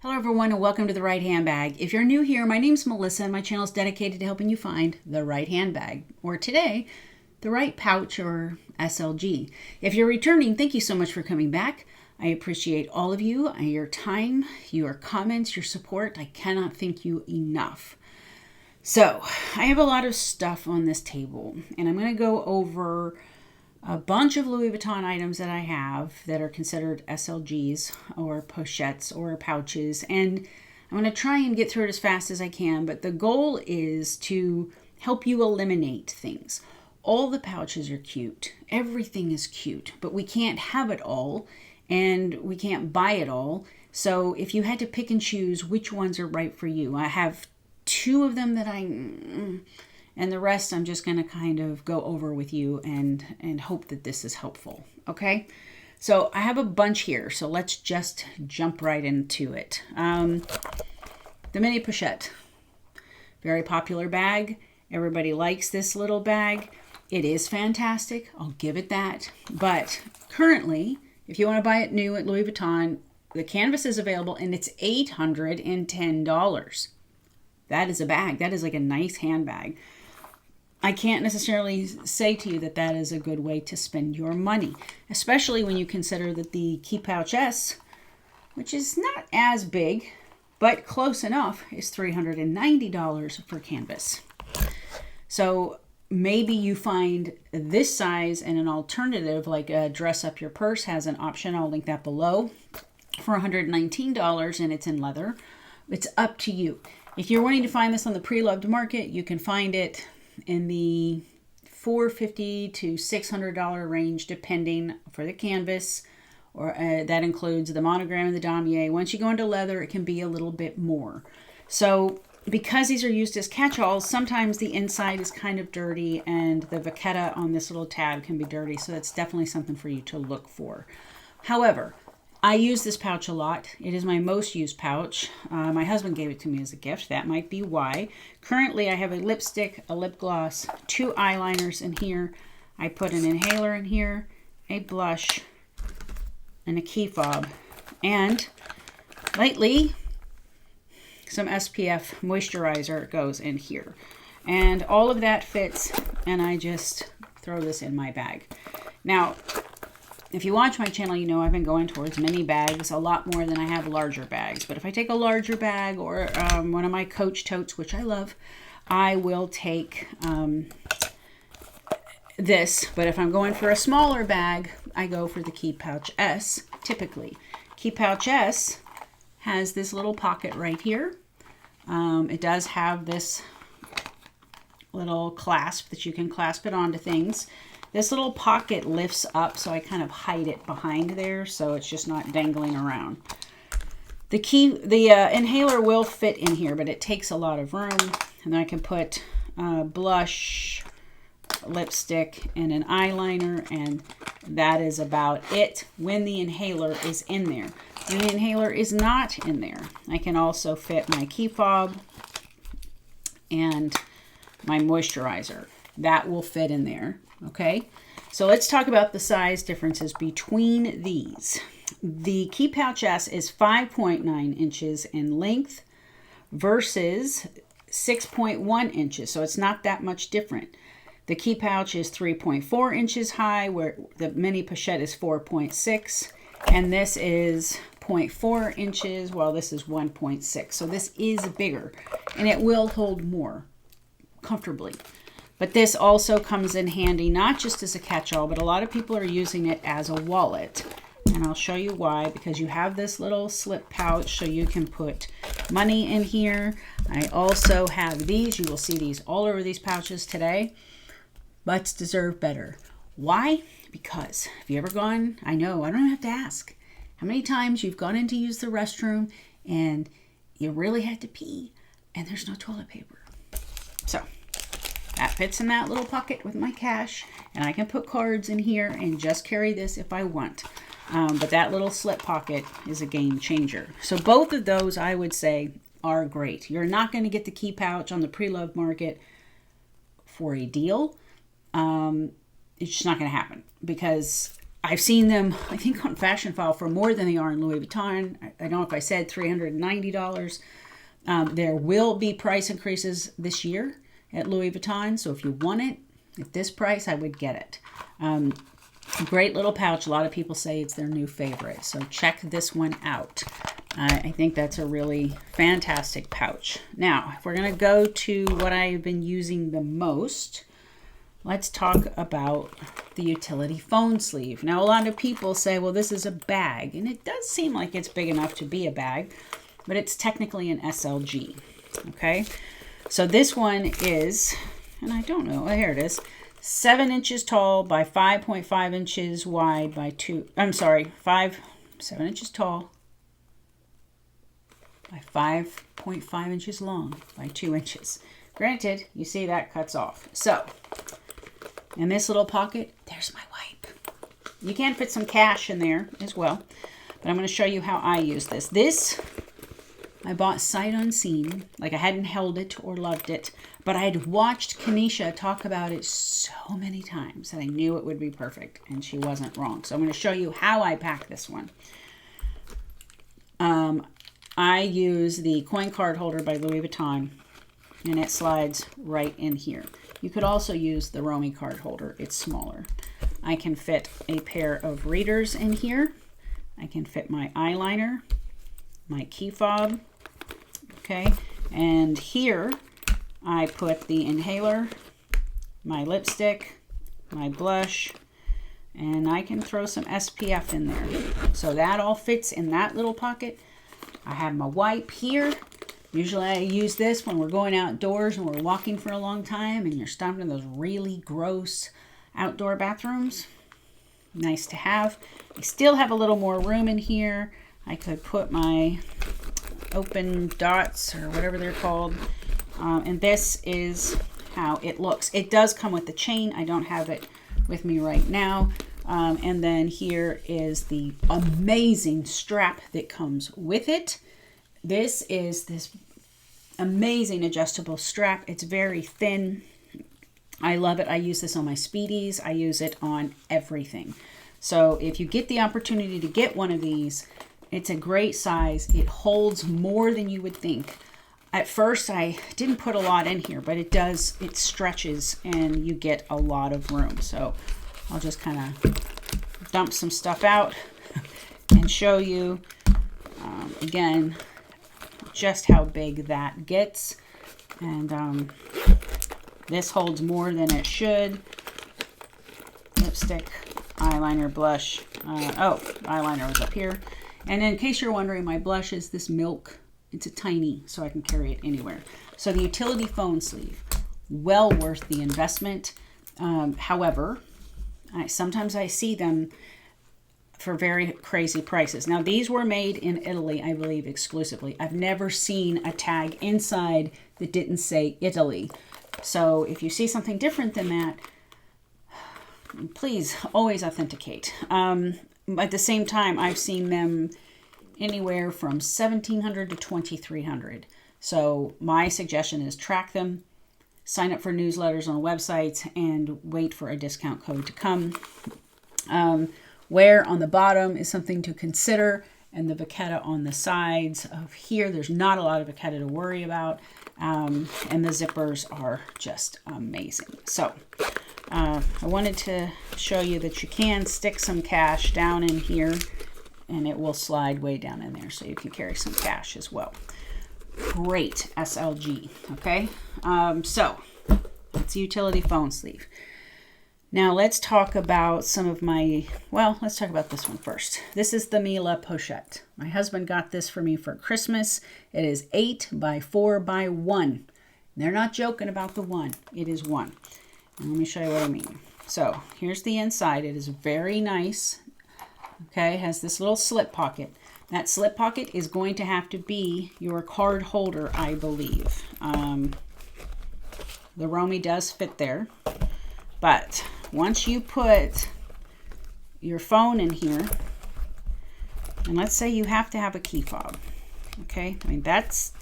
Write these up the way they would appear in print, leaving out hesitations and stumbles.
Hello everyone and welcome to The Right Handbag. If you're new here, my name's Melissa and my channel is dedicated to helping you find the right handbag, or today, the right pouch or SLG. If you're returning, thank you so much for coming back. I appreciate all of you, your time, your comments, your support. I cannot thank you enough. So, I have a lot of stuff on this table and I'm going to go over a bunch of Louis Vuitton items that I have that are considered SLGs or pochettes or pouches, and I'm going to try and get through it as fast as I can, but the goal is to help you eliminate things. All the pouches are cute. Everything is cute, but we can't have it all and we can't buy it all. So if you had to pick and choose which ones are right for you, I have two of them that and the rest I'm just going to kind of go over with you and hope that this is helpful. Okay, so I have a bunch here, so let's just jump right into it. The mini pochette, very popular bag. Everybody likes this little bag. It is fantastic, I'll give it that. But currently, if you want to buy it new at Louis Vuitton, the canvas is available and it's $810. That is a bag. That is like a nice handbag. I can't necessarily say to you that that is a good way to spend your money, especially when you consider that the Key Pouch S, which is not as big, but close enough, is $390 for canvas. So maybe you find this size and an alternative, like a Dress Up Your Purse has an option, I'll link that below, for $119, and it's in leather. It's up to you. If you're wanting to find this on the pre-loved market, you can find it in the $450 to $600 range, depending for the canvas, or that includes the monogram and the damier. Once you go into leather, it can be a little bit more. So because these are used as catch-alls, sometimes the inside is kind of dirty and the vachetta on this little tab can be dirty. So that's definitely something for you to look for. However, I use this pouch a lot. It is my most used pouch. My husband gave it to me as a gift. That might be why. Currently, I have a lipstick, a lip gloss, 2 eyeliners in here. I put an inhaler in here, a blush, and a key fob. And lately, some SPF moisturizer goes in here. And all of that fits, and I just throw this in my bag. Now, if you watch my channel, you know I've been going towards mini bags a lot more than I have larger bags. But if I take a larger bag or one of my Coach totes, which I love, I will take this. But if I'm going for a smaller bag, I go for the Key Pouch S, typically. Key Pouch S has this little pocket right here. It does have this little clasp that you can clasp it onto things. This little pocket lifts up, so I kind of hide it behind there, so it's just not dangling around. The inhaler will fit in here, but it takes a lot of room. And then I can put blush, lipstick, and an eyeliner, and that is about it when the inhaler is in there. When the inhaler is not in there, I can also fit my key fob and my moisturizer. That will fit in there. Okay, so let's talk about the size differences between these. The Key Pouch S is 5.9 inches in length versus 6.1 inches, so it's not that much different. The Key Pouch is 3.4 inches high, where the mini pochette is 4.6, and this is 0.4 inches, while this is 1.6. So this is bigger, and it will hold more comfortably. But this also comes in handy, not just as a catch-all, but a lot of people are using it as a wallet. And I'll show you why, because you have this little slip pouch so you can put money in here. I also have these. You will see these all over these pouches today. Butts deserve better. Why? Because have you ever gone, I know, I don't even have to ask, how many times you've gone in to use the restroom and you really had to pee and there's no toilet paper. So that fits in that little pocket with my cash, and I can put cards in here and just carry this if I want. But that little slip pocket is a game changer. So both of those, I would say, are great. You're not going to get the Key Pouch on the pre-loved market for a deal. It's just not going to happen because I've seen them, I think, on Fashion File for more than they are in Louis Vuitton. I don't know if I said $390. There will be price increases this year at Louis Vuitton. So if you want it at this price, I would get it. Great little pouch. A lot of people say it's their new favorite. So check this one out. I think that's a really fantastic pouch. Now, if we're going to go to what I've been using the most, let's talk about the utility phone sleeve. Now, a lot of people say, well, this is a bag. And it does seem like it's big enough to be a bag, but it's technically an SLG. Okay. So this one is, and I don't know, here it is, 7 inches tall by 5.5 inches wide by 7 inches tall by 5.5 inches long by 2 inches. Granted, you see that cuts off. So, in this little pocket, there's my wipe. You can fit some cash in there as well, but I'm going to show you how I use this. This, I bought sight unseen, like I hadn't held it or loved it, but I had watched Kanisha talk about it so many times that I knew it would be perfect, and she wasn't wrong. So I'm going to show you how I pack this one. I use the coin card holder by Louis Vuitton, and it slides right in here. You could also use the Romy card holder. It's smaller. I can fit a pair of readers in here. I can fit my eyeliner, my key fob, okay? And here I put the inhaler, my lipstick, my blush, and I can throw some SPF in there. So that all fits in that little pocket. I have my wipe here. Usually I use this when we're going outdoors and we're walking for a long time and you're stopping in those really gross outdoor bathrooms. Nice to have. I still have a little more room in here. I could put my open dots or whatever they're called. And this is how it looks. It does come with the chain. I don't have it with me right now. And then here is the amazing strap that comes with it. This is this amazing adjustable strap. It's very thin. I love it. I use this on my Speedies. I use it on everything. So if you get the opportunity to get one of these, it's a great size. It holds more than you would think. At first, I didn't put a lot in here, but it does. It stretches and you get a lot of room. So I'll just kind of dump some stuff out and show you, again, just how big that gets. And this holds more than it should. Lipstick, eyeliner, blush. Eyeliner was up here. And in case you're wondering, my blush is this milk. It's a tiny, so I can carry it anywhere. So the utility phone sleeve, well worth the investment. However, sometimes I see them for very crazy prices. Now, these were made in Italy, I believe, exclusively. I've never seen a tag inside that didn't say Italy. So if you see something different than that, please always authenticate. At the same time, I've seen them anywhere from $1,700 to $2,300. So my suggestion is track them, sign up for newsletters on websites, and wait for a discount code to come. Wear on the bottom is something to consider, and the vachetta on the sides of here, there's not a lot of vachetta to worry about, and the zippers are just amazing. So I wanted to show you that you can stick some cash down in here, and it will slide way down in there, so you can carry some cash as well. Great SLG, okay? So that's the utility phone sleeve. Now let's talk about some of my, let's talk about this one first. This is the Mila Pochette. My husband got this for me for Christmas. It is 8 by 4 by 1. They're not joking about the 1. It is 1. And let me show you what I mean. So here's the inside. It is very nice. Okay, it has this little slip pocket. That slip pocket is going to have to be your card holder, I believe. The Romy does fit there. But once you put your phone in here, and let's say you have to have a key fob. Okay, I mean that's,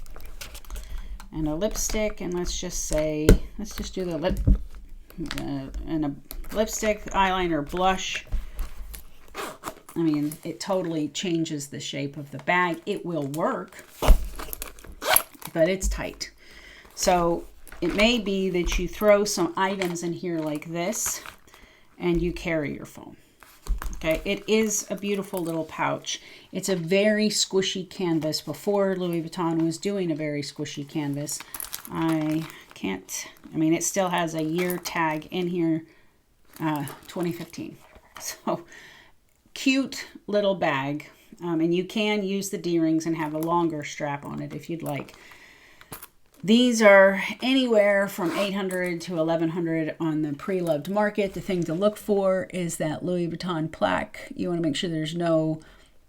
and a lipstick, and let's just do the lip, and a lipstick, eyeliner, blush, I mean, it totally changes the shape of the bag. It will work, but it's tight. So it may be that you throw some items in here like this and you carry your phone. Okay, it is a beautiful little pouch. It's a very squishy canvas. Before Louis Vuitton was doing a very squishy canvas, I mean, it still has a year tag in here, 2015. So cute little bag. And you can use the D-rings and have a longer strap on it if you'd like. These are anywhere from $800 to $1,100 on the pre-loved market. The thing to look for is that Louis Vuitton plaque. You want to make sure there's no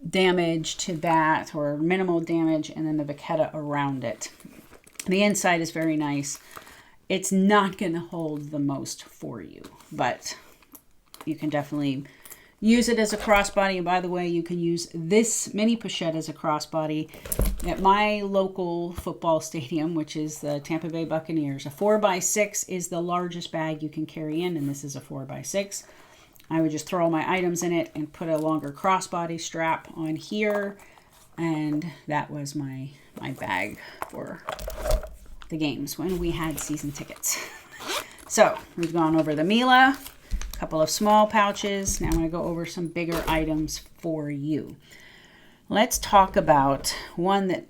damage to that or minimal damage, and then the vachetta around it. The inside is very nice. It's not going to hold the most for you, but you can definitely use it as a crossbody. And by the way, you can use this mini pochette as a crossbody at my local football stadium, which is the Tampa Bay Buccaneers. A 4x6 is the largest bag you can carry in, and this is a 4x6. I would just throw all my items in it and put a longer crossbody strap on here, and that was my bag for the games when we had season tickets. So we've gone over the Mila, a couple of small pouches. Now I'm going to go over some bigger items for you. Let's talk about one that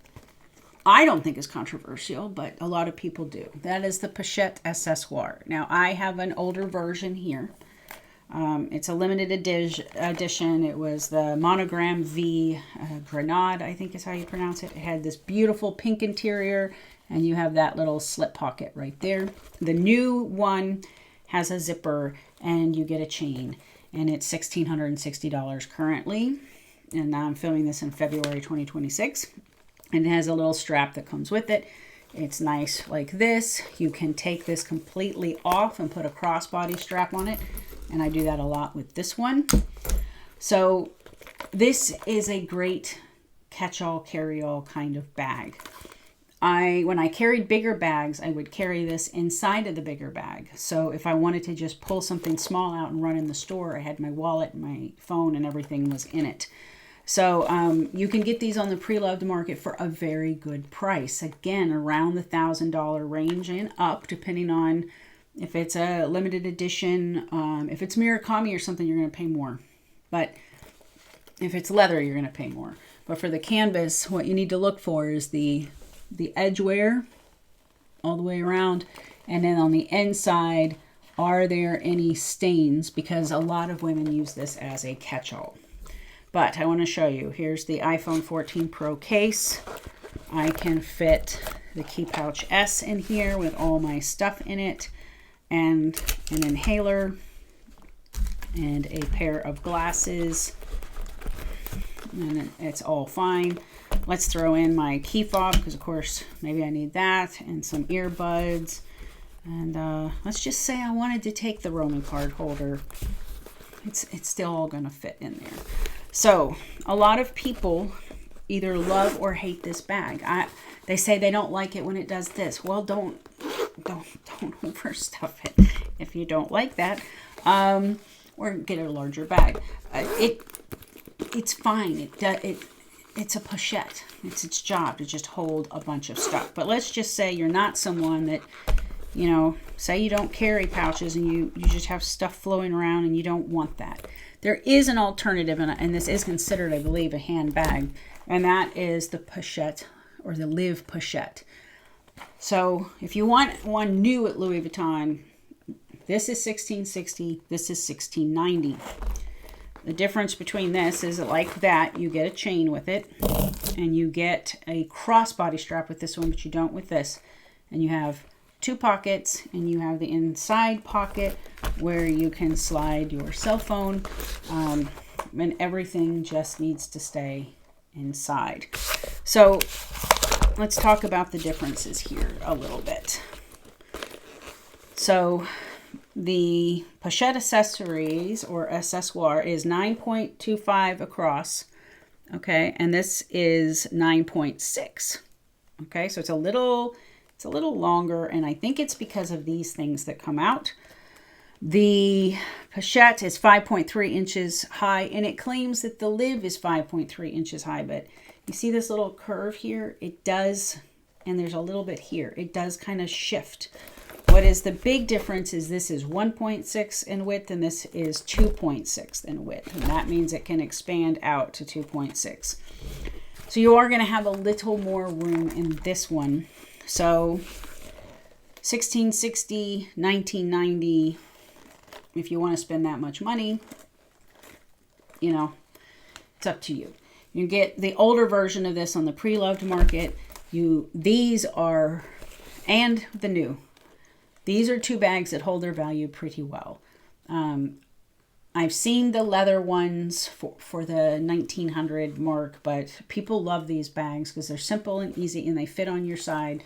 I don't think is controversial, but a lot of people do. That is the Pochette Accessoires. Now I have an older version here. It's a limited edition. It was the Monogram V Grenade, I think is how you pronounce it. It had this beautiful pink interior, and you have that little slip pocket right there. The new one has a zipper, and you get a chain, and it's $1,660 currently. And now I'm filming this in February 2026, and it has a little strap that comes with it. It's nice like this. You can take this completely off and put a crossbody strap on it, and I do that a lot with this one. So this is a great catch-all, carry-all kind of bag. When I carried bigger bags, I would carry this inside of the bigger bag. So if I wanted to just pull something small out and run in the store, I had my wallet, my phone, and everything was in it. So you can get these on the pre-loved market for a very good price. Again, around the $1,000 range and up, depending on if it's a limited edition. If it's Murakami or something, you're going to pay more. But if it's leather, you're going to pay more. But for the canvas, what you need to look for is the edge wear all the way around, and then on the inside, are there any stains? Because a lot of women use this as a catch-all. But I want to show you. Here's the iPhone 14 Pro case. I can fit the Key Pouch S in here with all my stuff in it, and an inhaler, and a pair of glasses, and it's all fine. Let's throw in my key fob, because of course maybe I need that, and some earbuds, and let's just say I wanted to take the Roman card holder. It's still all gonna fit in there. So a lot of people either love or hate this bag. They say they don't like it when it does this. Well, don't overstuff it if you don't like that, or get a larger bag. It's fine. It's a pochette. It's its job to just hold a bunch of stuff. But let's just say you're not someone that, you know, say you don't carry pouches and you just have stuff flowing around and you don't want that. There is an alternative, and this is considered, I believe, a handbag, and that is the Pochette, or the Liv Pochette. So if you want one new at Louis Vuitton, this is $1,660, this is $1,690. The difference between this is that, like that, you get a chain with it, and you get a crossbody strap with this one, but you don't with this. And you have two pockets, and you have the inside pocket where you can slide your cell phone, and everything just needs to stay inside. So let's talk about the differences here a little bit. So the Pochette Accessories, or Accessoire, is 9.25 across, okay, and this is 9.6, okay, so it's a little longer, and I think it's because of these things that come out. The Pochette is 5.3 inches high, and it claims that the Liv is 5.3 inches high, but you see this little curve here? It does, and there's a little bit here. It does kind of shift. What is the big difference is this is 1.6 in width, and this is 2.6 in width, and that means it can expand out to 2.6. So you are going to have a little more room in this one. So 1660, 1990, if you want to spend that much money, you know, it's up to you. You get the older version of this on the pre-loved market. These are, and the new. These are two bags that hold their value pretty well. I've seen the leather ones for the 1900 mark, but people love these bags because they're simple and easy and they fit on your side.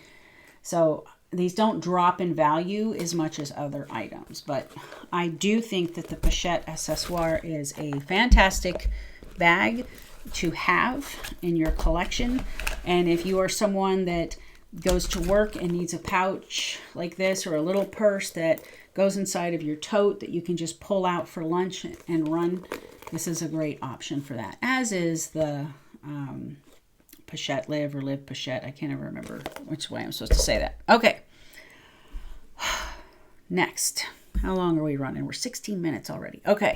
So these don't drop in value as much as other items, but I do think that the Pochette Accessoire is a fantastic bag to have in your collection. And if you are someone that goes to work and needs a pouch like this, or a little purse that goes inside of your tote that you can just pull out for lunch and run, this is a great option for that, as is the Pochette Liv or Liv Pochette. I can't ever remember which way I'm supposed to say that. Okay. Next. How long are we running? We're 16 minutes already. Okay.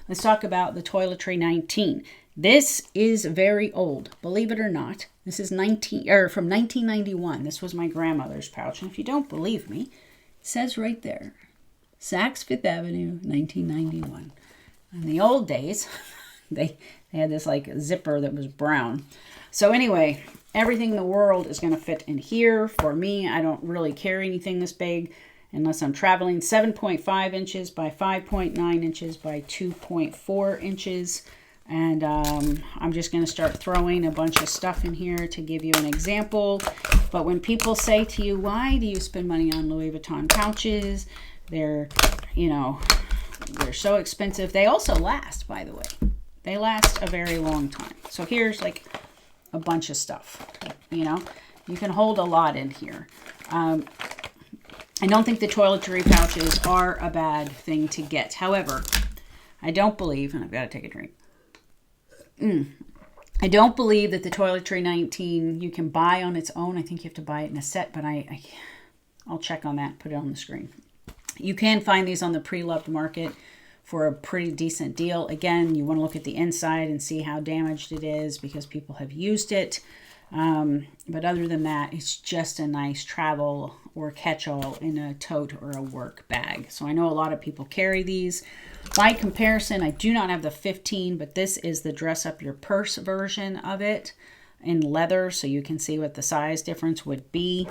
Let's talk about the Toiletry 19. This is very old, believe it or not. This is from 1991. This was my grandmother's pouch. And if you don't believe me, it says right there, Saks Fifth Avenue, 1991. In the old days, they had this like zipper that was brown. So anyway, everything in the world is going to fit in here. For me, I don't really carry anything this big unless I'm traveling. 7.5 inches by 5.9 inches by 2.4 inches. And I'm just going to start throwing a bunch of stuff in here to give you an example. But when people say to you, why do you spend money on Louis Vuitton pouches? They're, you know, they're so expensive. They also last, by the way. They last a very long time. So here's like a bunch of stuff, you know. You can hold a lot in here. I don't think the toiletry pouches are a bad thing to get. However, I don't believe, and I've got to take a drink. I don't believe that the Toiletry 19 you can buy on its own. I think you have to buy it in a set, but I'll check on that, put it on the screen. You can find these on the pre-loved market for a pretty decent deal. Again, you want to look at the inside and see how damaged it is because people have used it. But other than that, it's just a nice travel or catch-all in a tote or a work bag. So I know a lot of people carry these. By comparison, I do not have the 15, but this is the dress up your purse version of it in leather, so you can see what the size difference would be.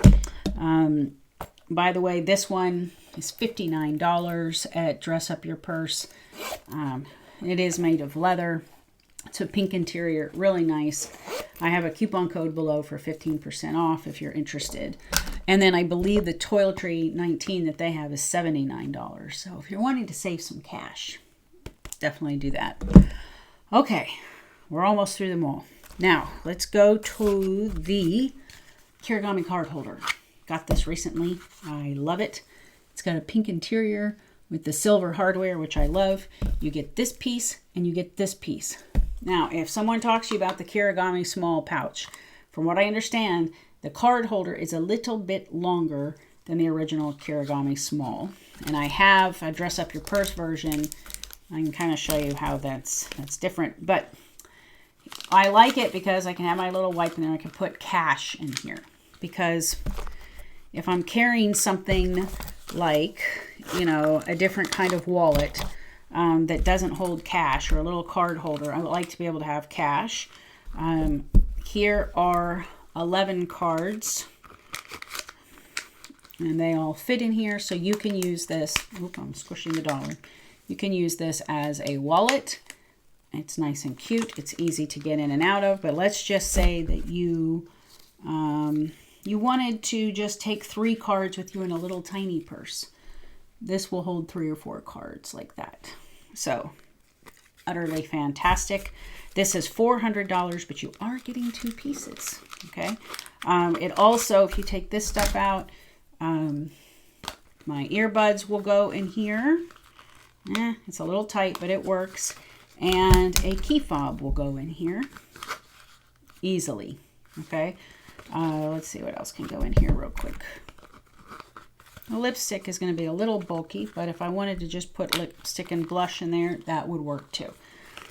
By the way, this one is $59 at Dress Up Your Purse. It is made of leather. It's a pink interior, really nice. I have a coupon code below for 15% off if you're interested. And then I believe the Toiletry 19 that they have is $79. So if you're wanting to save some cash, definitely do that. Okay, we're almost through them all. Now, let's go to the Kirigami card holder. Got this recently. I love it. It's got a pink interior with the silver hardware, which I love. You get this piece and you get this piece. Now, if someone talks to you about the Kirigami small pouch, from what I understand, the card holder is a little bit longer than the original Kirigami small. And I have a Dress Up Your Purse version. I can kind of show you how that's different. But I like it because I can have my little wipe in there. I can put cash in here. Because if I'm carrying something like, you know, a different kind of wallet that doesn't hold cash, or a little card holder, I like to be able to have cash. Here are 11 cards, and they all fit in here, so you can use this. Oop, I'm squishing the dollar. You can use this as a wallet. It's nice and cute. It's easy to get in and out of, but let's just say that you wanted to just take 3 cards with you in a little tiny purse. This will hold 3 or 4 cards like that. So, utterly fantastic. This is $400, but you are getting 2 pieces, okay? It also, if you take this stuff out, my earbuds will go in here. It's a little tight, but it works. And a key fob will go in here easily. Okay. Let's see what else can go in here real quick. The lipstick is going to be a little bulky, but if I wanted to just put lipstick and blush in there, that would work too.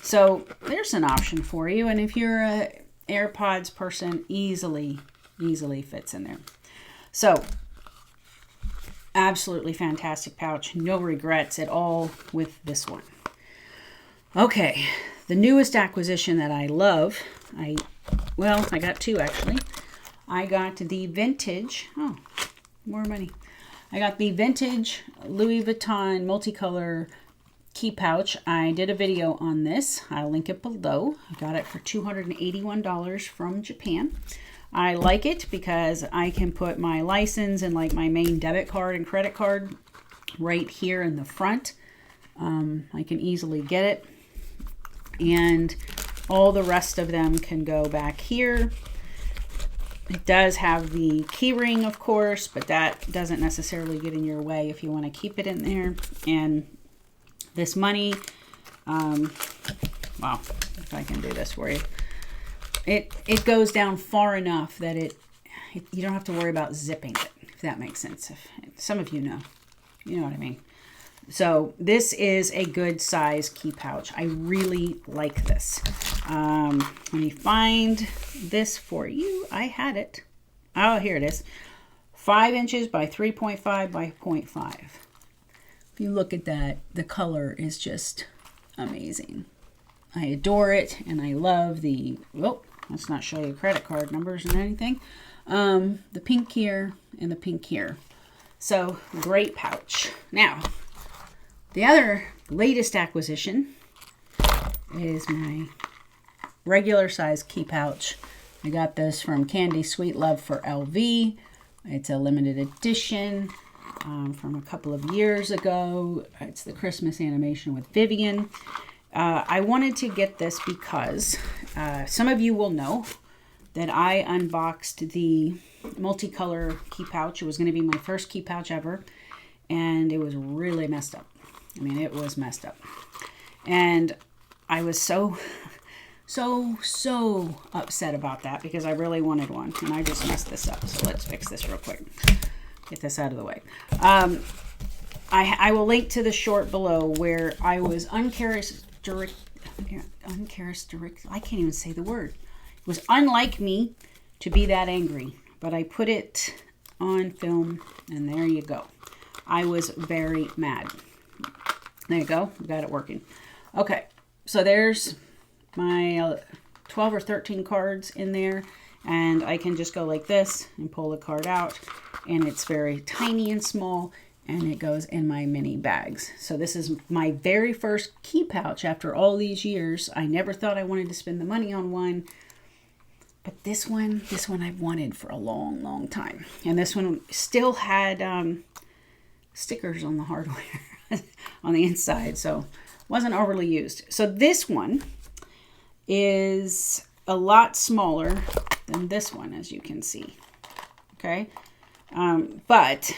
So there's an option for you. And if you're a AirPods person, easily fits in there. So absolutely fantastic pouch. No regrets at all with this one. Okay, the newest acquisition that I love, I got two actually. I got the vintage, more money. I got the vintage Louis Vuitton multicolor key pouch. I did a video on this. I'll link it below. I got it for $281 from Japan. I like it because I can put my license and like my main debit card and credit card right here in the front. I can easily get it. And all the rest of them can go back here. It does have the key ring, of course, but that doesn't necessarily get in your way if you want to keep it in there. And this money, wow, if I can do this for you. It goes down far enough that you don't have to worry about zipping it, if that makes sense. If some of you know what I mean. So this is a good size key pouch. I really like this. Let me find this for you. I had it. Oh, here it is. 5 inches by 3.5 by 0.5. If you look at that, the color is just amazing. I adore it, and I love the, let's not show you credit card numbers and anything. The pink here and the pink here. So, great pouch. Now, the other latest acquisition is my regular size key pouch. I got this from Candy Sweet Love for LV. It's a limited edition from a couple of years ago. It's the Christmas animation with Vivian. I wanted to get this because some of you will know that I unboxed the multicolor key pouch. It was going to be my first key pouch ever, and it was really messed up. I mean, it was messed up. And I was so upset about that because I really wanted one, and I just messed this up. So let's fix this real quick. Get this out of the way. I will link to the short below where I was uncharacteristic. I can't even say the word. It was unlike me to be that angry, but I put it on film, and there you go. I was very mad. There you go. We got it working. Okay, so there's my 12 or 13 cards in there, and I can just go like this and pull the card out, and it's very tiny and small, and it goes in my mini bags. So this is my very first key pouch after all these years. I never thought I wanted to spend the money on one, but this one I've wanted for a long time. And this one still had stickers on the hardware on the inside, so wasn't overly used. So this one is a lot smaller than this one, as you can see. Okay, but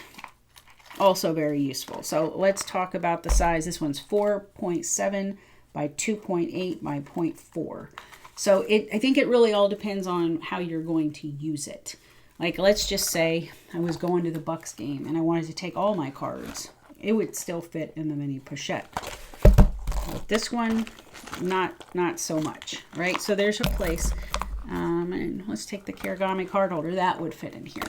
also very useful. So let's talk about the size. This one's 4.7 by 2.8 by 0.4. So I think it really all depends on how you're going to use it. Like, let's just say I was going to the Bucks game and I wanted to take all my cards. It would still fit in the mini pochette. But this one, not so much, right? So there's a place. And let's take the Kirigami card holder. That would fit in here.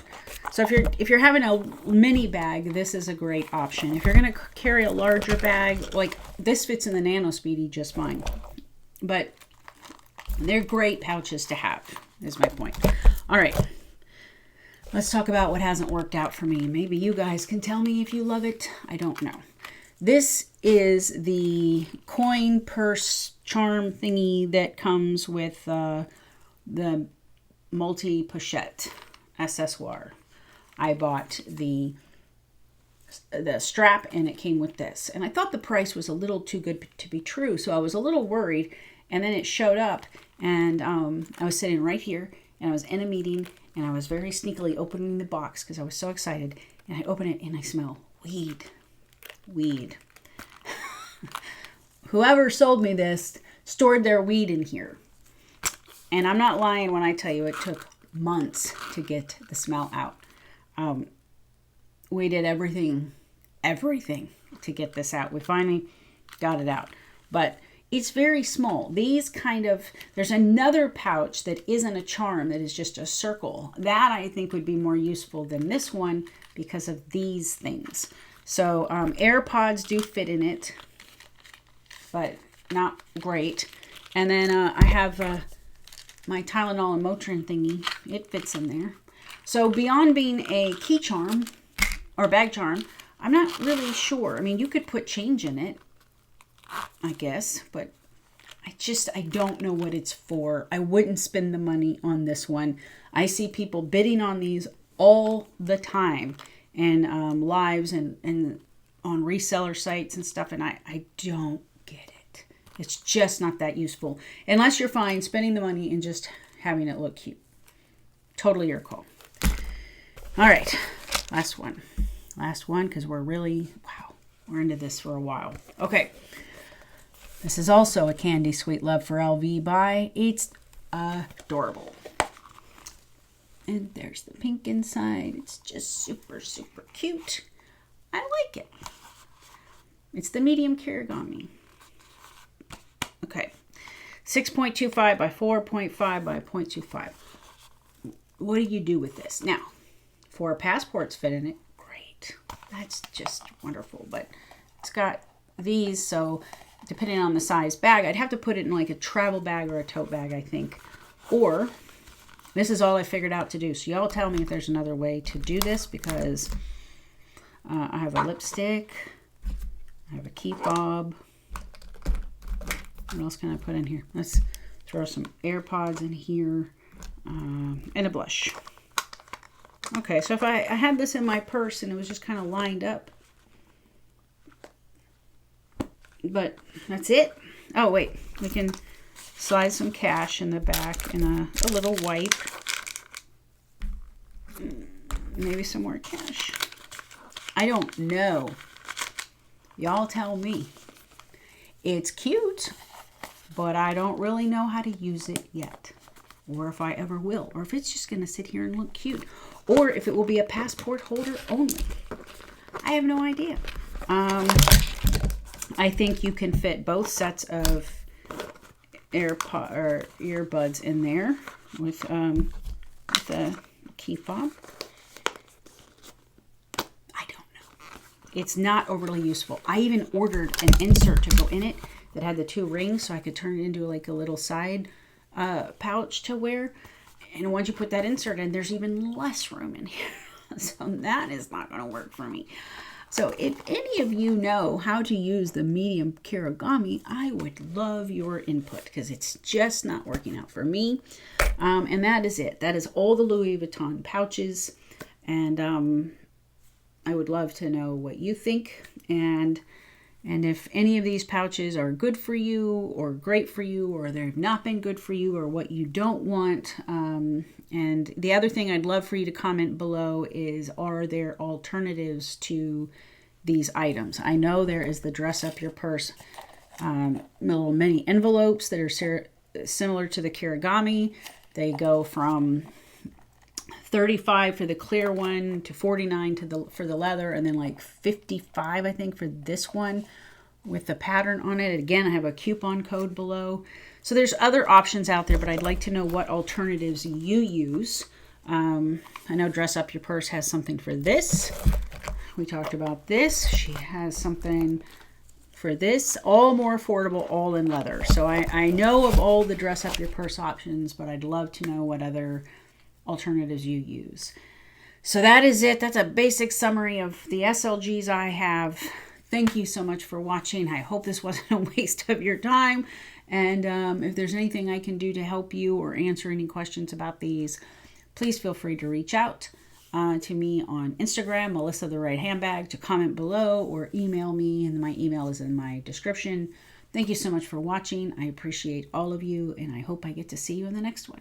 So if you're having a mini bag, this is a great option. If you're going to carry a larger bag, like this fits in the Nano Speedy just fine. But they're great pouches to have, is my point. All right. Let's talk about what hasn't worked out for me. Maybe you guys can tell me if you love it. I don't know. This is the coin purse charm thingy that comes with the multi-pochette accessoire. I bought the strap, and it came with this. And I thought the price was a little too good to be true, so I was a little worried. And then it showed up, and I was sitting right here, and I was in a meeting, and I was very sneakily opening the box because I was so excited. And I open it, and I smell weed. Whoever sold me this stored their weed in here. And I'm not lying when I tell you it took months to get the smell out. We did everything to get this out. We finally got it out. But it's very small. These there's another pouch that isn't a charm, that is just a circle. That I think would be more useful than this one because of these things. So AirPods do fit in it, but not great. And then I have my Tylenol and Motrin thingy. It fits in there. So beyond being a key charm or bag charm, I'm not really sure. I mean, you could put change in it, I guess, but I don't know what it's for. I wouldn't spend the money on this one. I see people bidding on these all the time, and lives and on reseller sites and stuff, and I don't get it. It's just not that useful unless you're fine spending the money and just having it look cute. Totally your call. All right, last one because we're into this for a while. Okay, this is also a Candy Sweet Love for LV buy. It's adorable. And there's the pink inside. It's just super, super cute. I like it. It's the medium Kirigami. Okay. 6.25 by 4.5 by 0.25. What do you do with this? Now, 4 passports fit in it. Great. That's just wonderful. But it's got these, so depending on the size bag, I'd have to put it in like a travel bag or a tote bag, I think. Or this is all I figured out to do. So y'all tell me if there's another way to do this, because I have a lipstick. I have a key fob. What else can I put in here? Let's throw some AirPods in here, and a blush. Okay, so if I had this in my purse and it was just kind of lined up. But that's it. Oh, wait. We can slide some cash in the back and a little wipe. Maybe some more cash. I don't know. Y'all tell me. It's cute, but I don't really know how to use it yet. Or if I ever will. Or if it's just going to sit here and look cute. Or if it will be a passport holder only. I have no idea. I think you can fit both sets of earbuds in there with the key fob. I don't know. It's not overly useful. I even ordered an insert to go in it that had the 2 rings, so I could turn it into like a little side pouch to wear. And once you put that insert in, there's even less room in here. So that is not going to work for me. So if any of you know how to use the medium Kirigami, I would love your input, because it's just not working out for me. And that is it. That is all the Louis Vuitton pouches. And I would love to know what you think. And if any of these pouches are good for you or great for you, or they've not been good for you, or what you don't want. And the other thing I'd love for you to comment below is, are there alternatives to these items? I know there is the dress up your purse little mini envelopes that are similar to the Kirigami. They go from $35 for the clear one to $49 for the leather, and then like $55 I think for this one with the pattern on it. Again, I have a coupon code below. So there's other options out there, but I'd like to know what alternatives you use. I know Dress Up Your Purse has something for this. We talked about this. She has something for this. All more affordable, all in leather. So I know of all the Dress Up Your Purse options, but I'd love to know what other alternatives you use. So that is it. That's a basic summary of the SLGs I have. Thank you so much for watching. I hope this wasn't a waste of your time. And if there's anything I can do to help you or answer any questions about these, please feel free to reach out to me on Instagram, Melissa the Right Handbag, to comment below, or email me, and my email is in my description. Thank you so much for watching. I appreciate all of you, and I hope I get to see you in the next one.